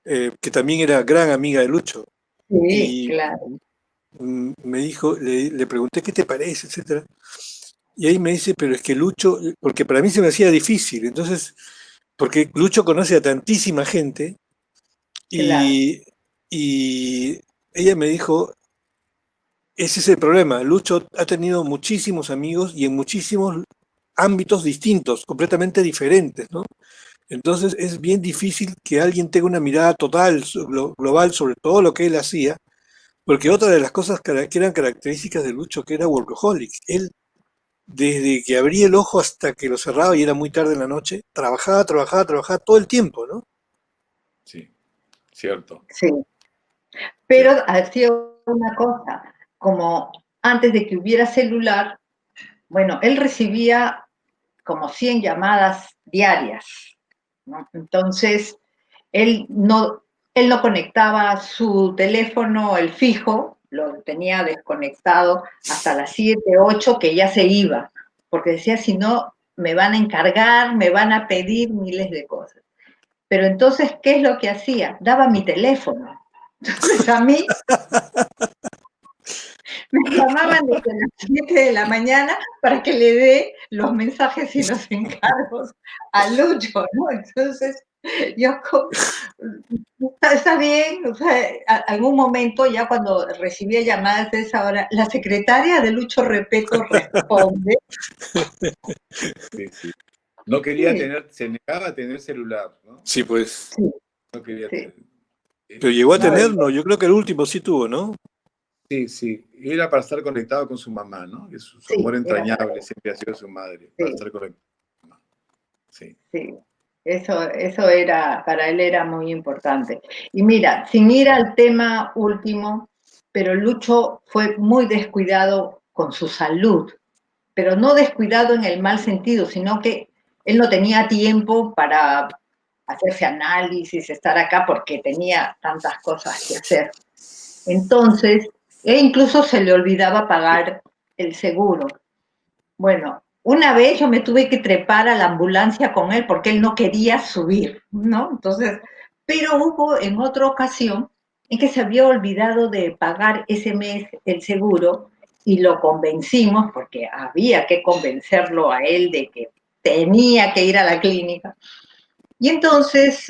[SPEAKER 1] Que también era gran amiga de Lucho,
[SPEAKER 2] Sí,
[SPEAKER 1] y
[SPEAKER 2] claro,
[SPEAKER 1] me dijo, le pregunté qué te parece, etcétera, y ahí me dice, pero es que Lucho, porque para mí se me hacía difícil, entonces, porque Lucho conoce a tantísima gente,
[SPEAKER 2] claro.
[SPEAKER 1] y, y ella me dijo, ese es el problema, Lucho ha tenido muchísimos amigos y en muchísimos ámbitos distintos, completamente diferentes, ¿no? Entonces es bien difícil que alguien tenga una mirada total, global sobre todo lo que él hacía, porque otra de las cosas que eran características de Lucho, que era workaholic, él desde que abría el ojo hasta que lo cerraba y era muy tarde en la noche, trabajaba todo el tiempo, ¿no?
[SPEAKER 3] Sí, cierto.
[SPEAKER 2] Sí. Pero hacía una cosa, como antes de que hubiera celular, bueno, él recibía como 100 llamadas diarias, ¿no? Entonces, él no, él no conectaba su teléfono, el fijo, lo tenía desconectado hasta las 7, 8, que ya se iba, porque decía, si no, me van a encargar, me van a pedir miles de cosas. Pero entonces, ¿qué es lo que hacía? Daba mi teléfono. Entonces, a mí me llamaban desde las 7 de la mañana para que le dé los mensajes y los encargos a Lucho, ¿no? Entonces, yo, está bien, o sea, algún momento ya cuando recibía llamadas de esa hora, la secretaria de Lucho Repeto responde.
[SPEAKER 3] Sí, sí. No quería
[SPEAKER 2] Sí,
[SPEAKER 3] tener, se negaba a tener celular, ¿no?
[SPEAKER 1] Sí, pues.
[SPEAKER 2] sí,
[SPEAKER 3] No quería
[SPEAKER 2] sí.
[SPEAKER 3] tener.
[SPEAKER 1] Pero llegó a
[SPEAKER 2] No,
[SPEAKER 1] tener, no, yo creo que el último sí tuvo, ¿no?
[SPEAKER 3] Sí, sí. Y era para estar conectado con su mamá, ¿no? Que su
[SPEAKER 2] sí,
[SPEAKER 3] amor
[SPEAKER 2] era para
[SPEAKER 3] entrañable
[SPEAKER 2] él,
[SPEAKER 3] siempre ha sido su madre, para
[SPEAKER 2] sí,
[SPEAKER 3] estar conectado con su mamá. Sí.
[SPEAKER 2] sí. Eso era, para él era muy importante. Y mira, sin ir al tema último, pero Lucho fue muy descuidado con su salud, pero no descuidado en el mal sentido, sino que él no tenía tiempo para hacerse análisis, estar acá, porque tenía tantas cosas que hacer. Entonces, e incluso se le olvidaba pagar el seguro. Bueno, una vez yo me tuve que trepar a la ambulancia con él porque él no quería subir, ¿no? Entonces, pero hubo en otra ocasión en que se había olvidado de pagar ese mes el seguro y lo convencimos, porque había que convencerlo a él de que tenía que ir a la clínica. Y entonces,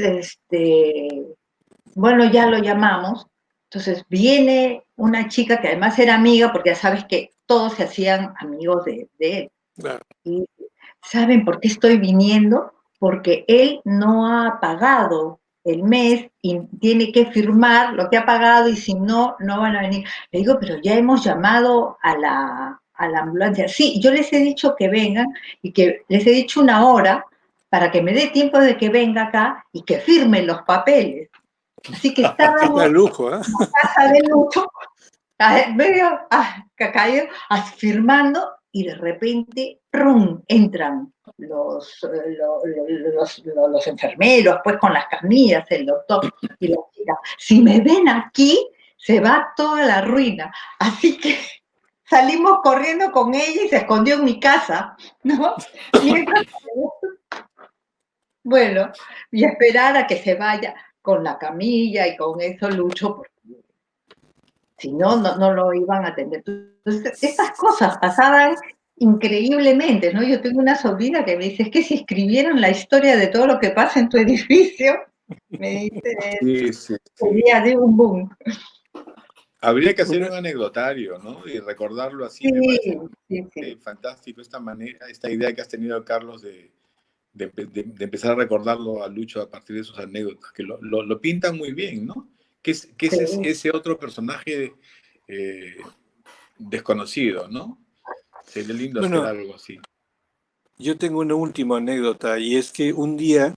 [SPEAKER 2] bueno, ya lo llamamos. Entonces viene una chica que además era amiga, porque ya sabes que todos se hacían amigos de él.
[SPEAKER 1] Claro.
[SPEAKER 2] Y ¿saben por qué estoy viniendo? Porque él no ha pagado el mes y tiene que firmar lo que ha pagado y si no, no van a venir. Le digo, pero ya hemos llamado a la ambulancia. Sí, yo les he dicho que vengan y que les he dicho una hora para que me dé tiempo de que venga acá y que firme los papeles. Así que
[SPEAKER 1] Era
[SPEAKER 2] estábamos
[SPEAKER 1] lujo, ¿eh?
[SPEAKER 2] en la casa de Lucho, medio caído, firmando, y de repente, ¡rum!, entran los enfermeros, pues con las camillas, el doctor y la chica. Si me ven aquí, se va toda la ruina. Así que salimos corriendo con ella y se escondió en mi casa, ¿no? Mientras, bueno, y esperar a que se vaya con la camilla y con eso Lucho, porque si no, no lo iban a atender. Entonces, estas cosas pasaban increíblemente, ¿no? Yo tengo una sobrina que me dice, es que si escribieran la historia de todo lo que pasa en tu edificio, me dice,
[SPEAKER 3] Sí, sí, sí.
[SPEAKER 2] sería de un boom.
[SPEAKER 3] Habría que hacer un anecdotario, ¿no? Y recordarlo así,
[SPEAKER 2] Sí,
[SPEAKER 3] me parece
[SPEAKER 2] sí, sí.
[SPEAKER 3] fantástico esta manera, esta idea que has tenido, Carlos, de empezar a recordarlo a Lucho a partir de sus anécdotas, que lo pintan muy bien, ¿no? Que
[SPEAKER 2] Sí.
[SPEAKER 3] es ese otro personaje desconocido, ¿no? Sería lindo hacer
[SPEAKER 1] Bueno,
[SPEAKER 3] algo así.
[SPEAKER 1] yo tengo una última anécdota y es que un día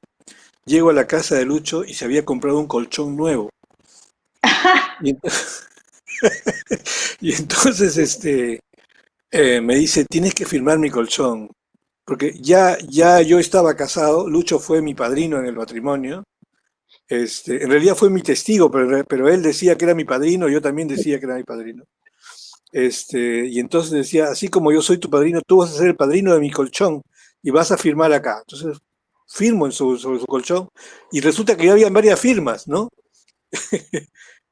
[SPEAKER 1] llego a la casa de Lucho y se había comprado un colchón nuevo. Y, y entonces me dice, tienes que firmar mi colchón. Porque ya yo estaba casado, Lucho fue mi padrino en el matrimonio. En realidad fue mi testigo, pero él decía que era mi padrino, yo también decía que era mi padrino. Y entonces decía, así como yo soy tu padrino, tú vas a ser el padrino de mi colchón y vas a firmar acá. Entonces firmo sobre su colchón y resulta que ya habían varias firmas, ¿no?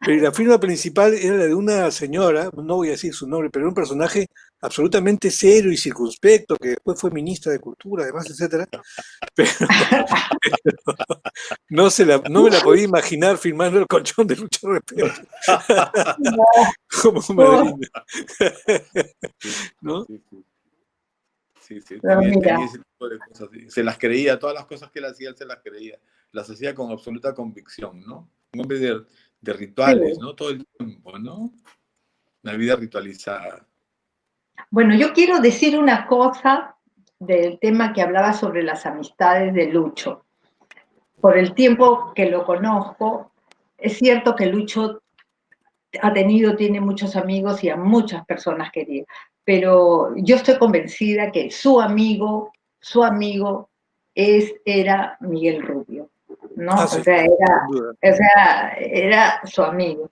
[SPEAKER 1] Pero la firma principal era la de una señora, no voy a decir su nombre, pero era un personaje absolutamente serio y circunspecto, que después fue ministra de Cultura, además, etcétera. Pero no me la podía imaginar firmando el colchón de Lucho Repeto como
[SPEAKER 2] No,
[SPEAKER 1] madrina, ¿no?
[SPEAKER 3] Sí, sí. sí, sí,
[SPEAKER 2] Pero mira,
[SPEAKER 3] tenía ese tipo de cosas. Se las creía, todas las cosas que él hacía, él se las creía. Las hacía con absoluta convicción, ¿no? Un hombre de
[SPEAKER 2] sí.
[SPEAKER 3] rituales, ¿no? Todo el tiempo, ¿no? Una vida ritualizada.
[SPEAKER 2] Bueno, yo quiero decir una cosa del tema que hablaba sobre las amistades de Lucho. Por el tiempo que lo conozco, es cierto que Lucho tiene muchos amigos y a muchas personas queridas, pero yo estoy convencida que su amigo era Miguel Rubio, ¿no?
[SPEAKER 1] Ah,
[SPEAKER 2] O
[SPEAKER 1] sí,
[SPEAKER 2] sea,
[SPEAKER 1] sin duda.
[SPEAKER 2] era su amigo.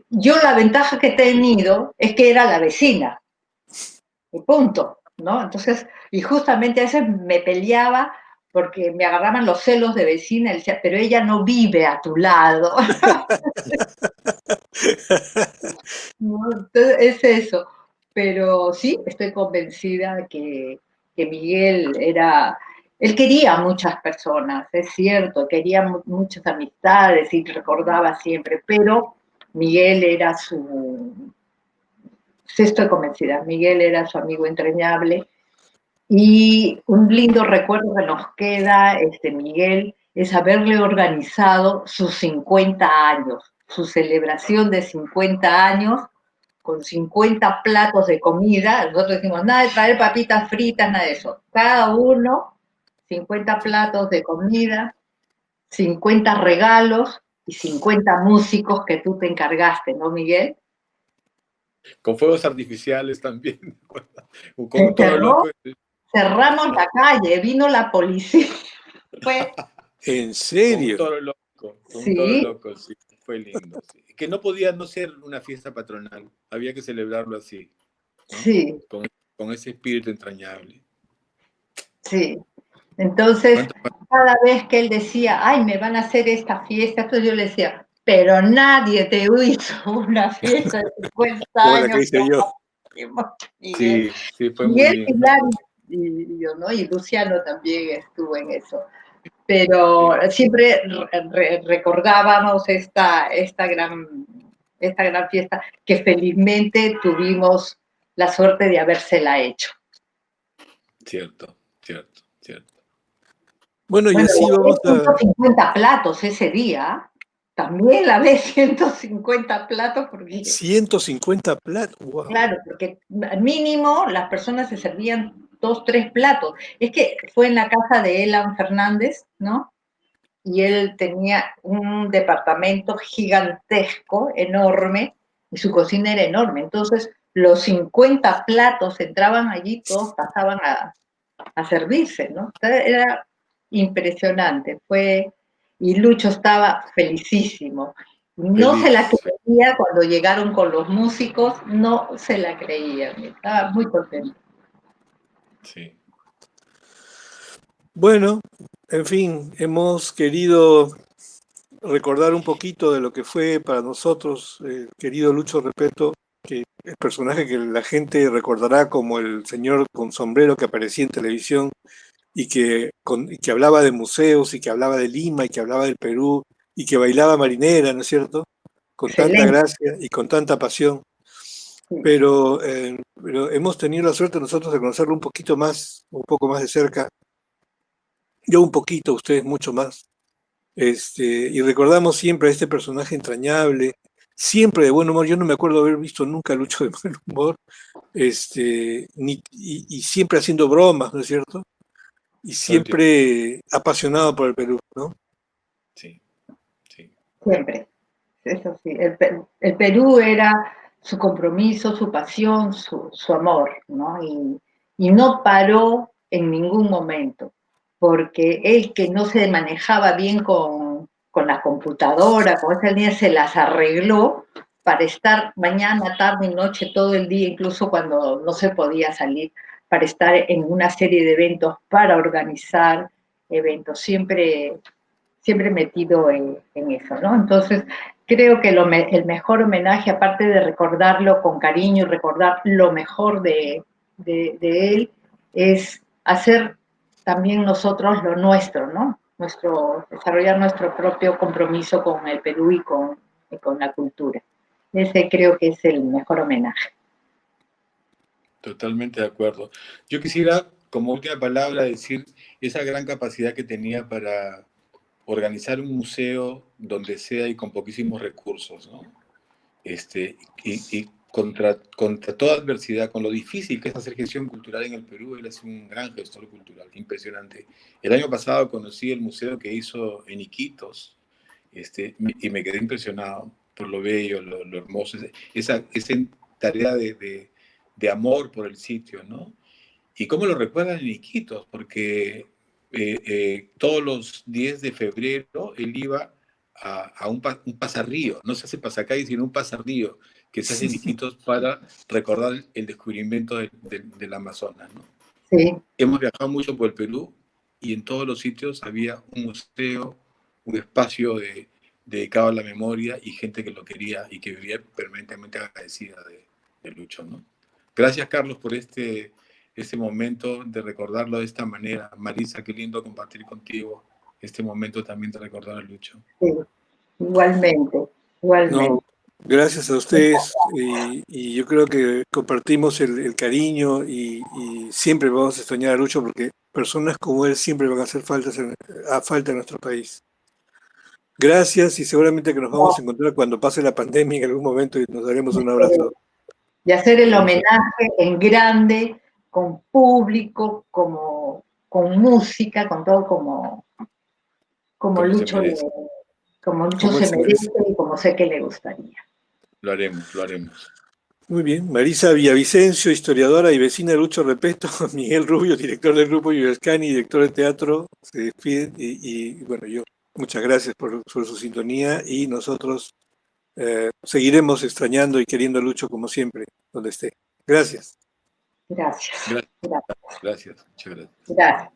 [SPEAKER 2] Yo la ventaja que he tenido es que era la vecina, y punto, ¿no? Entonces, y justamente a veces me peleaba porque me agarraban los celos de vecina y decía, pero ella no vive a tu lado. ¿No? Entonces, es eso. Pero sí, estoy convencida que Miguel él quería muchas personas, es cierto, quería muchas amistades y recordaba siempre, pero Miguel era sí estoy convencida, Miguel era su amigo entrañable. Y un lindo recuerdo que nos queda, Miguel, es haberle organizado sus 50 años, su celebración de 50 años, con 50 platos de comida. Nosotros decimos, nada de traer papitas fritas, nada de eso. Cada uno, 50 platos de comida, 50 regalos y 50 músicos que tú te encargaste, ¿no, Miguel?
[SPEAKER 3] Con fuegos artificiales también,
[SPEAKER 2] Se
[SPEAKER 3] con todo
[SPEAKER 2] cerró,
[SPEAKER 3] loco.
[SPEAKER 2] cerramos la calle, vino la policía. Fue,
[SPEAKER 1] ¿En
[SPEAKER 3] Con un
[SPEAKER 1] serio?
[SPEAKER 3] toro loco, con un toro
[SPEAKER 2] sí,
[SPEAKER 3] loco, sí, fue lindo. Sí. Que no podía no ser una fiesta patronal, había que celebrarlo así, ¿no?
[SPEAKER 2] sí,
[SPEAKER 3] Con, con ese espíritu entrañable.
[SPEAKER 2] sí. Entonces,
[SPEAKER 3] ¿Cuánto?
[SPEAKER 2] cada vez que él decía, ay, me van a hacer esta fiesta, entonces yo le decía, pero nadie te hizo una fiesta de 50
[SPEAKER 1] Como la que
[SPEAKER 2] años.
[SPEAKER 1] hice yo.
[SPEAKER 2] Miguel,
[SPEAKER 3] Sí, sí, fue muy
[SPEAKER 2] Miguel
[SPEAKER 3] lindo.
[SPEAKER 2] Pilar y yo, ¿no? Y Luciano también estuvo en eso. Pero
[SPEAKER 3] Sí,
[SPEAKER 2] siempre recordábamos esta gran fiesta que felizmente tuvimos la suerte de habérsela hecho.
[SPEAKER 3] cierto, cierto, cierto.
[SPEAKER 1] Bueno, y
[SPEAKER 2] Bueno,
[SPEAKER 1] así
[SPEAKER 2] lavé
[SPEAKER 1] vamos a
[SPEAKER 2] 150 platos ese día. También lavé 150 platos porque,
[SPEAKER 1] 150 platos. Wow.
[SPEAKER 2] claro, porque al mínimo las personas se servían 2, 3 platos. Es que fue en la casa de Elan Fernández, ¿no? Y él tenía un departamento gigantesco, enorme, y su cocina era enorme. Entonces, los 50 platos entraban allí, todos pasaban a servirse, ¿no? Entonces, era impresionante. Y Lucho estaba felicísimo. No se la
[SPEAKER 3] Feliz.
[SPEAKER 2] creía cuando llegaron con los músicos, no se la creía. Estaba muy contento.
[SPEAKER 3] Sí.
[SPEAKER 1] Bueno, en fin, hemos querido recordar un poquito de lo que fue para nosotros, querido Lucho Repeto, que el personaje que la gente recordará como el señor con sombrero que aparecía en televisión y que hablaba de museos y que hablaba de Lima y que hablaba del Perú y que bailaba marinera, ¿no es cierto? Con tanta
[SPEAKER 2] Excelente.
[SPEAKER 1] gracia y con tanta pasión.
[SPEAKER 2] Sí.
[SPEAKER 1] Pero hemos tenido la suerte nosotros de conocerlo un poco más de cerca. Yo un poquito, ustedes mucho más. Y recordamos siempre a este personaje entrañable, siempre de buen humor. Yo no me acuerdo haber visto nunca a Lucho de buen humor, y siempre haciendo bromas, ¿no es cierto? Y
[SPEAKER 3] Todo el tiempo.
[SPEAKER 1] siempre apasionado por el Perú, ¿no?
[SPEAKER 3] Sí, sí.
[SPEAKER 2] Siempre. Eso sí, el Perú era su compromiso, su pasión, su amor, ¿no? Y no paró en ningún momento, porque él que no se manejaba bien con la computadora, con esa línea, se las arregló para estar mañana, tarde y noche, todo el día, incluso cuando no se podía salir, para estar en una serie de eventos, para organizar eventos, siempre metido en eso, ¿no? Entonces, creo que el mejor homenaje, aparte de recordarlo con cariño y recordar lo mejor de él, es hacer también nosotros lo nuestro, ¿no? Desarrollar nuestro propio compromiso con el Perú y con la cultura. Ese creo que es el mejor homenaje.
[SPEAKER 3] Totalmente de acuerdo. Yo quisiera como última palabra, decir esa gran capacidad que tenía para organizar un museo donde sea y con poquísimos recursos, ¿no? Y contra toda adversidad, con lo difícil que es hacer gestión cultural en el Perú, él es un gran gestor cultural, impresionante. El año pasado conocí el museo que hizo en Iquitos, y me quedé impresionado por lo bello, lo hermoso, esa tarea de amor por el sitio, ¿no? Y cómo lo recuerdan en Iquitos, porque todos los 10 de febrero él iba a un pasarrío, no se hace pasacalle, sino un pasarrío que se hace en Iquitos para recordar el descubrimiento del Amazonas, ¿no?
[SPEAKER 2] Sí.
[SPEAKER 3] Hemos viajado mucho por el Perú y en todos los sitios había un museo, un espacio dedicado a la memoria y gente que lo quería y que vivía permanentemente agradecida de Lucho, ¿no? Gracias, Carlos, por este momento de recordarlo de esta manera. Marisa, qué lindo compartir contigo este momento también de recordar a Lucho.
[SPEAKER 2] Sí, igualmente, igualmente.
[SPEAKER 1] No, gracias a ustedes y yo creo que compartimos el cariño y siempre vamos a extrañar a Lucho porque personas como él siempre van a hacer falta en nuestro país. Gracias y seguramente que nos vamos a encontrar cuando pase la pandemia en algún momento y nos daremos un abrazo.
[SPEAKER 2] Y hacer el homenaje en grande, con público, con música, con todo como Lucho se merece y como sé que le gustaría.
[SPEAKER 3] Lo haremos, lo haremos.
[SPEAKER 1] Muy bien. Marisa Villavicencio, historiadora y vecina de Lucho Repetto. Miguel Rubio, director del grupo Iberescani, director de teatro, se despide. Y bueno, yo muchas gracias por su sintonía y nosotros seguiremos extrañando y queriendo a Lucho como siempre, donde esté. Gracias.
[SPEAKER 2] Gracias.
[SPEAKER 3] Gracias. Muchas gracias.
[SPEAKER 2] Gracias.